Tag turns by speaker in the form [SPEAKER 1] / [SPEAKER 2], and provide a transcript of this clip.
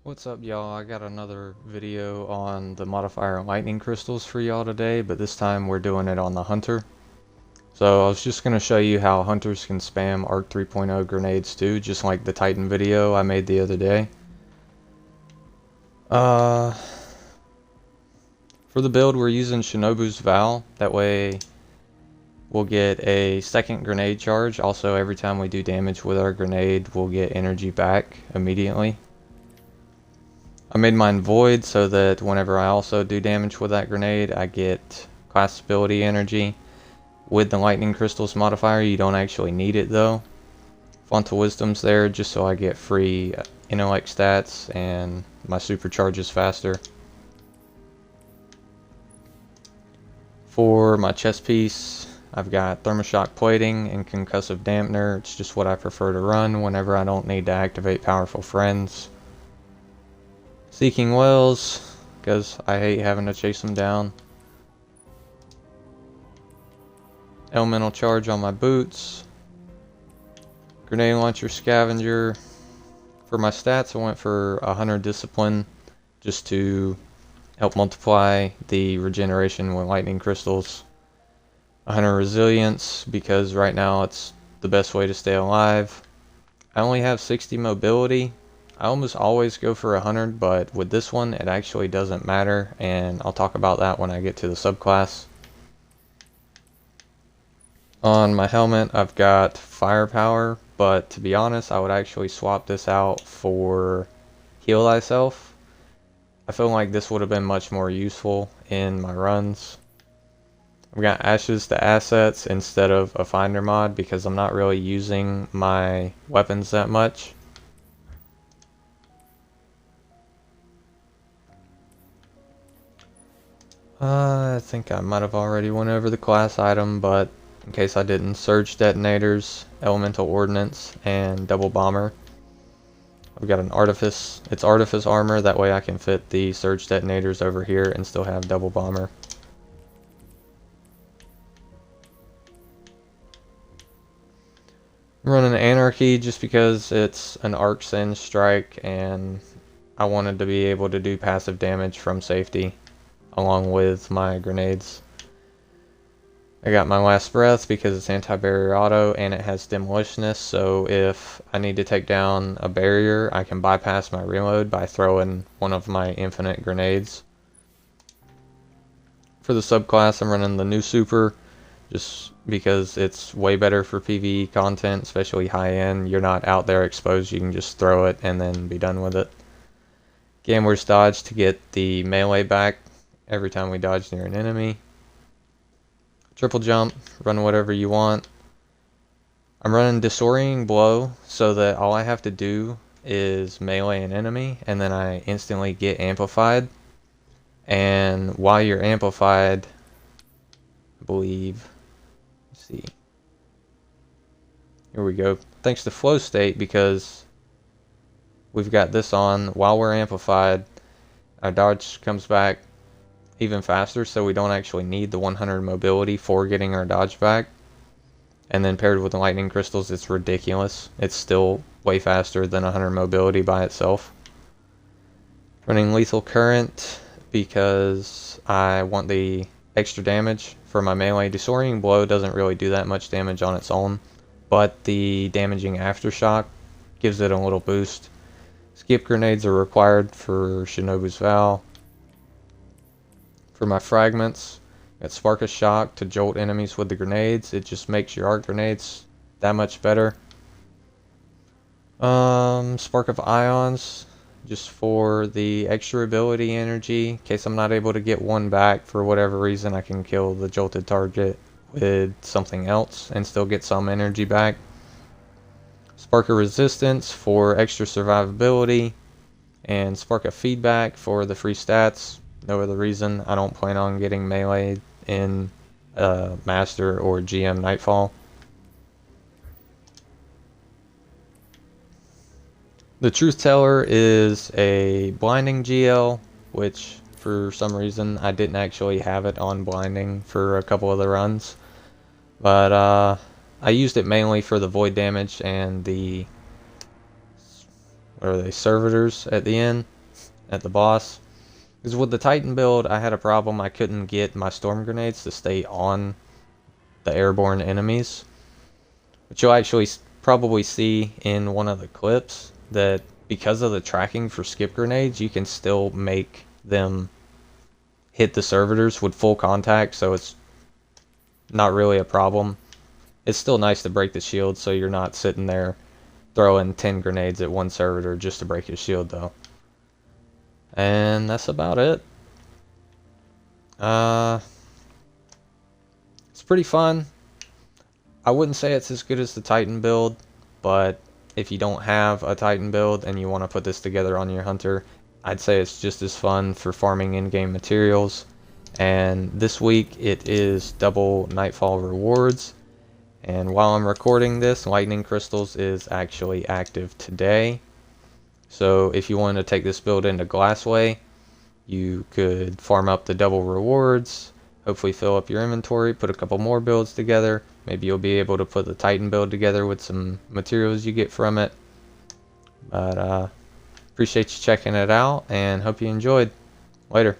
[SPEAKER 1] What's up, y'all? I got another video on the modifier lightning crystals for y'all today, but this time we're doing it on the hunter. So I was just going to show you how hunters can spam Arc 3.0 grenades too, just like the Titan video I made the other day. For the build we're using Shinobu's Vow, that way we'll get a second grenade charge. Also, every time we do damage with our grenade, we'll get energy back immediately. I made mine void so that whenever I also do damage with that grenade, I get class ability energy. With the lightning crystals modifier, you don't actually need it though. Font of Wisdom's there just so I get free intellect stats and my supercharges faster. For my chest piece, I've got thermoshock plating and concussive dampener. It's just what I prefer to run whenever I don't need to activate powerful friends. Seeking wells, because I hate having to chase them down. Elemental charge on my boots. Grenade launcher scavenger. For my stats, I went for 100 discipline, just to help multiply the regeneration with lightning crystals. 100 resilience, because right now it's the best way to stay alive. I only have 60 mobility. I almost always go for 100, but with this one it actually doesn't matter, and I'll talk about that when I get to the subclass. On my helmet I've got firepower, but to be honest I would actually swap this out for heal thyself. I feel like this would have been much more useful in my runs. I've got ashes to assets instead of a finder mod because I'm not really using my weapons that much. I think I might have already went over the class item, but in case I didn't, surge detonators, elemental ordnance, and double bomber. I've got an artifice. It's artifice armor, that way I can fit the surge detonators over here and still have double bomber. I'm running anarchy just because it's an arc singe strike and I wanted to be able to do passive damage from safety along with my grenades. I got my last breath because it's anti-barrier auto and it has demolitionist, so if I need to take down a barrier I can bypass my reload by throwing one of my infinite grenades. For the subclass I'm running the new super just because it's way better for PvE content, especially high end. You're not out there exposed, you can just throw it and then be done with it. Gambler's dodge to get the melee back every time we dodge near an enemy. Triple jump, run whatever you want. I'm running disorienting blow so that all I have to do is melee an enemy and then I instantly get amplified. And while you're amplified, I believe, let's see, here we go. Thanks to flow state, because we've got this on, while we're amplified, our dodge comes back even faster, so we don't actually need the 100 mobility for getting our dodge back. And then paired with the lightning crystals, it's ridiculous. It's still way faster than 100 mobility by itself. Running lethal current because I want the extra damage for my melee. Disorienting blow doesn't really do that much damage on its own, but the damaging aftershock gives it a little boost. Skip grenades are required for Shinobu's Vow. For my fragments, got Spark of Shock to jolt enemies with the grenades. It just makes your arc grenades that much better. Spark of Ions, just for the extra ability energy. In case I'm not able to get one back for whatever reason, I can kill the jolted target with something else and still get some energy back. Spark of Resistance for extra survivability. And Spark of Feedback for the free stats. No other reason. I don't plan on getting melee in Master or GM Nightfall. The Truth Teller is a blinding GL, which for some reason I didn't actually have it on blinding for a couple of the runs. But I used it mainly for the void damage and the, what are they, servitors at the end. at the boss. Because with the Titan build, I had a problem. I couldn't get my storm grenades to stay on the airborne enemies, which you'll actually probably see in one of the clips, that because of the tracking for skip grenades, you can still make them hit the servitors with full contact, so it's not really a problem. It's still nice to break the shield, so you're not sitting there throwing 10 grenades at one servitor just to break your shield, though. And that's about it. It's pretty fun. I wouldn't say it's as good as the Titan build, but if you don't have a Titan build and you want to put this together on your hunter, I'd say it's just as fun for farming in-game materials. And this week it is double Nightfall rewards. And while I'm recording this, Lightning Crystals is actually active today. So if you want to take this build into Glassway, you could farm up the double rewards, hopefully fill up your inventory, put a couple more builds together. Maybe you'll be able to put the Titan build together with some materials you get from it. But appreciate you checking it out and hope you enjoyed. Later.